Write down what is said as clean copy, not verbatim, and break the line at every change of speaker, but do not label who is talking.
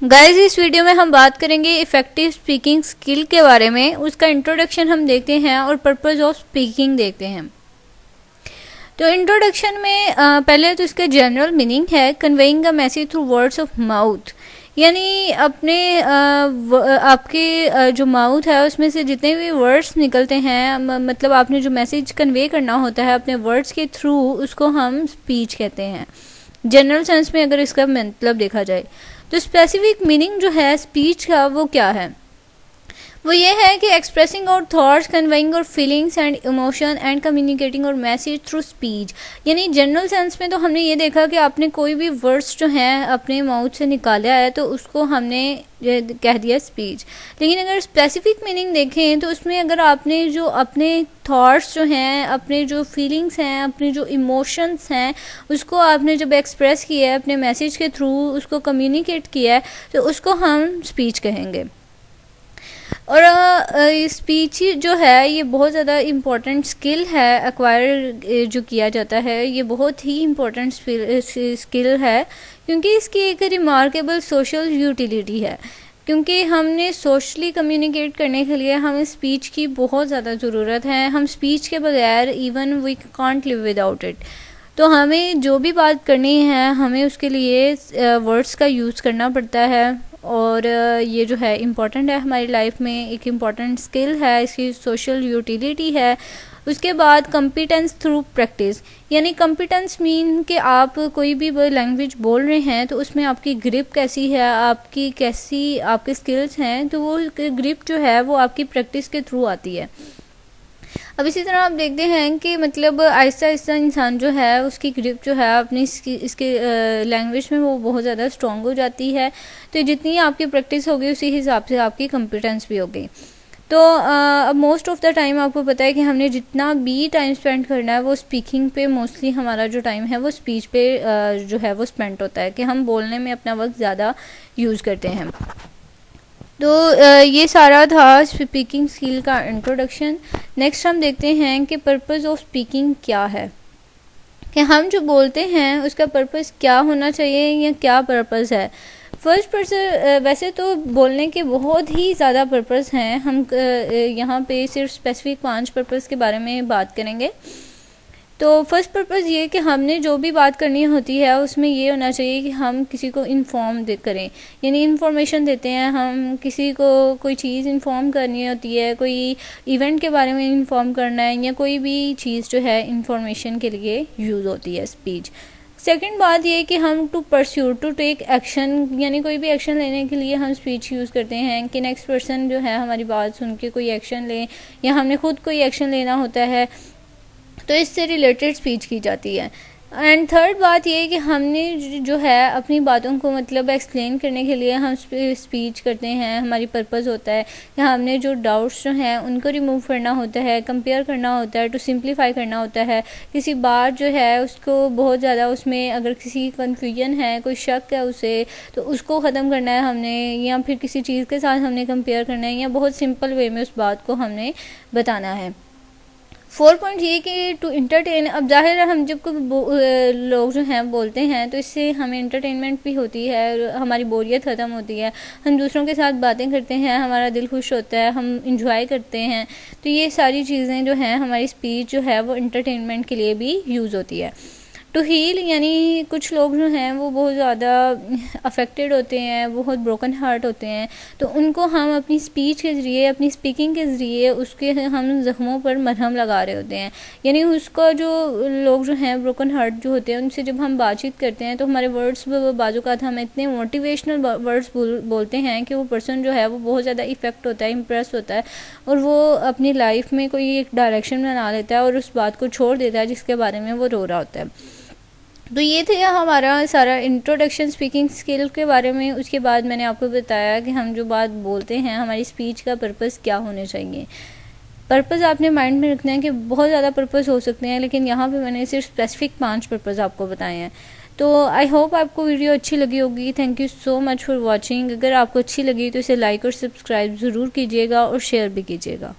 Guys, इस video में हम बात करेंगे इफ़ेक्टिव स्पीकिंग स्किल के बारे में। उसका इंट्रोडक्शन हम देखते हैं और पर्पस ऑफ स्पीकिंग देखते हैं। तो इंट्रोडक्शन में पहले तो इसका जनरल मीनिंग है conveying a message through words of mouth, यानी अपने आपके जो माउथ है उसमें से जितने भी वर्ड्स निकलते हैं, मतलब आपने जो मैसेज कन्वे करना होता है अपने वर्ड्स के थ्रू, उसको हम स्पीच कहते हैं जनरल सेंस में अगर इसका मतलब देखा जाए। तो स्पेसिफिक मीनिंग जो है स्पीच का वो क्या है, वो ये है कि एक्सप्रेसिंग और थॉट्स, कन्वेइंग और feelings and emotion and communicating और मैसेज थ्रू स्पीच। यानी जनरल सेंस में तो हमने ये देखा कि आपने कोई भी वर्ड्स जो हैं अपने माउथ से निकाला है तो उसको हमने कह दिया स्पीच। लेकिन अगर स्पेसिफिक मीनिंग देखें तो उसमें अगर आपने जो अपने थॉट्स जो हैं, अपने जो फीलिंग्स हैं, अपने जो इमोशंस हैं, उसको आपने जब एक्सप्रेस किया है अपने मैसेज के थ्रू, उसको कम्युनिकेट किया है, तो उसको हम स्पीच कहेंगे। और स्पीच जो है ये बहुत ज़्यादा इम्पोर्टेंट स्किल है, एक्वायर जो किया जाता है ये बहुत ही इम्पोर्टेंट स्किल है, क्योंकि इसकी एक रिमार्केबल सोशल यूटिलिटी है। क्योंकि हमने सोशली कम्युनिकेट करने के लिए हमें स्पीच की बहुत ज़्यादा ज़रूरत है। हम स्पीच के बगैर even we can't live without it. तो हमें जो भी बात करनी है हमें उसके लिए वर्ड्स का यूज़ करना पड़ता है, और ये जो है इम्पॉर्टेंट है हमारी लाइफ में, एक इम्पॉर्टेंट स्किल है, इसकी सोशल यूटिलिटी है। उसके बाद कॉम्पिटेंस थ्रू प्रैक्टिस, यानी कॉम्पिटेंस मीन कि आप कोई भी लैंग्वेज बोल रहे हैं तो उसमें आपकी ग्रिप कैसी है, आपकी कैसी आपके स्किल्स हैं, तो वो ग्रिप जो है वो आपकी प्रैक्टिस के थ्रू आती है। अब इसी तरह आप देखते हैं कि मतलब आहिस्ता आहिस्ता इंसान जो है उसकी ग्रिप जो है अपनी इसके लैंग्वेज में वो बहुत ज़्यादा स्ट्रॉन्ग हो जाती है। तो जितनी आपकी प्रैक्टिस होगी उसी हिसाब से आपकी कॉम्पिटेंस भी होगी। तो अब मोस्ट ऑफ द टाइम आपको पता है कि हमने जितना भी टाइम स्पेंड करना है वो स्पीकिंग पे, मोस्टली हमारा जो टाइम है वो स्पीच पे जो है वो स्पेंड होता है, कि हम बोलने में अपना वक्त ज़्यादा यूज़ करते हैं। तो ये सारा था स्पीकिंग स्किल का इंट्रोडक्शन। नेक्स्ट हम देखते हैं कि पर्पस ऑफ स्पीकिंग क्या है, कि हम जो बोलते हैं उसका पर्पस क्या होना चाहिए या क्या पर्पस है। फर्स्ट पर्पस, वैसे तो बोलने के बहुत ही ज़्यादा पर्पस हैं, हम यहाँ पे सिर्फ स्पेसिफिक 5 पर्पस के बारे में बात करेंगे। तो फर्स्ट पर्पज़ ये कि हमने जो भी बात करनी होती है उसमें ये होना चाहिए कि हम किसी को इन्फॉर्म करें, यानी इन्फॉर्मेशन देते हैं। हम किसी को कोई चीज़ इन्फॉर्म करनी होती है, कोई इवेंट के बारे में इन्फॉर्म करना है, या कोई भी चीज़ जो है इन्फॉर्मेशन के लिए यूज़ होती है स्पीच। सेकंड बात ये कि हम to pursue, to take action, यानी कोई भी एक्शन लेने के लिए हम स्पीच यूज़ करते हैं कि नेक्स्ट पर्सन जो है हमारी बात सुन के कोई एक्शन ले, या हमने खुद कोई एक्शन लेना होता है, तो इससे रिलेटेड स्पीच की जाती है। एंड थर्ड बात ये कि हमने जो है अपनी बातों को मतलब एक्सप्लेन करने के लिए हम स्पीच करते हैं। हमारी पर्पस होता है कि हमने जो डाउट्स जो हैं उनको रिमूव करना होता है, कंपेयर करना होता है, टू सिंप्लीफाई करना होता है। किसी बात जो है उसको बहुत ज़्यादा, उसमें अगर किसी कन्फ्यूजन है, कोई शक है उसे, तो उसको ख़त्म करना है हमने, या फिर किसी चीज़ के साथ हमने कंपेयर करना है, या बहुत सिंपल वे में उस बात को हमने बताना है। 4 पॉइंट ये कि टू इंटरटेन। अब जाहिर है हम जब कोई लोग जो हैं बोलते हैं तो इससे हमें इंटरटेनमेंट भी होती है, हमारी बोरियत ख़त्म होती है, हम दूसरों के साथ बातें करते हैं, हमारा दिल खुश होता है, हम इंजॉय करते हैं। तो ये सारी चीज़ें जो हैं, हमारी स्पीच जो है वो इंटरटेनमेंट के लिए भी यूज़ होती है। टू हील, यानी कुछ लोग जो हैं वो बहुत ज़्यादा अफेक्टेड होते हैं, बहुत ब्रोकन हार्ट होते हैं, तो उनको हम अपनी स्पीच के ज़रिए, अपनी स्पीकिंग के ज़रिए उसके हम ज़ख्मों पर मरहम लगा रहे होते हैं। यानी उसका जो लोग जो हैं ब्रोकन हार्ट जो होते हैं उनसे जब हम बातचीत करते हैं तो हमारे वर्ड्स बाजुकात हम इतने मोटिवेशनल वर्ड्स बोलते हैं कि वो पर्सन जो है वो बहुत ज़्यादा इफ़ेक्ट होता है, इम्प्रेस होता है, और वो अपनी लाइफ में कोई एक डायरेक्शन बना लेता है और उस बात को छोड़ देता है जिसके बारे में वो रो रहा होता है। तो ये थे हमारा सारा इंट्रोडक्शन स्पीकिंग स्किल के बारे में। उसके बाद मैंने आपको बताया कि हम जो बात बोलते हैं हमारी स्पीच का पर्पस क्या होना चाहिए। पर्पस आपने माइंड में रखना है कि बहुत ज़्यादा पर्पस हो सकते हैं, लेकिन यहाँ पे मैंने सिर्फ स्पेसिफिक 5 पर्पस आपको बताए हैं। तो आई होप आपको वीडियो अच्छी लगी होगी। Thank you so much for watching. अगर आपको अच्छी लगी तो इसे लाइक और सब्सक्राइब ज़रूर कीजिएगा और शेयर भी कीजिएगा।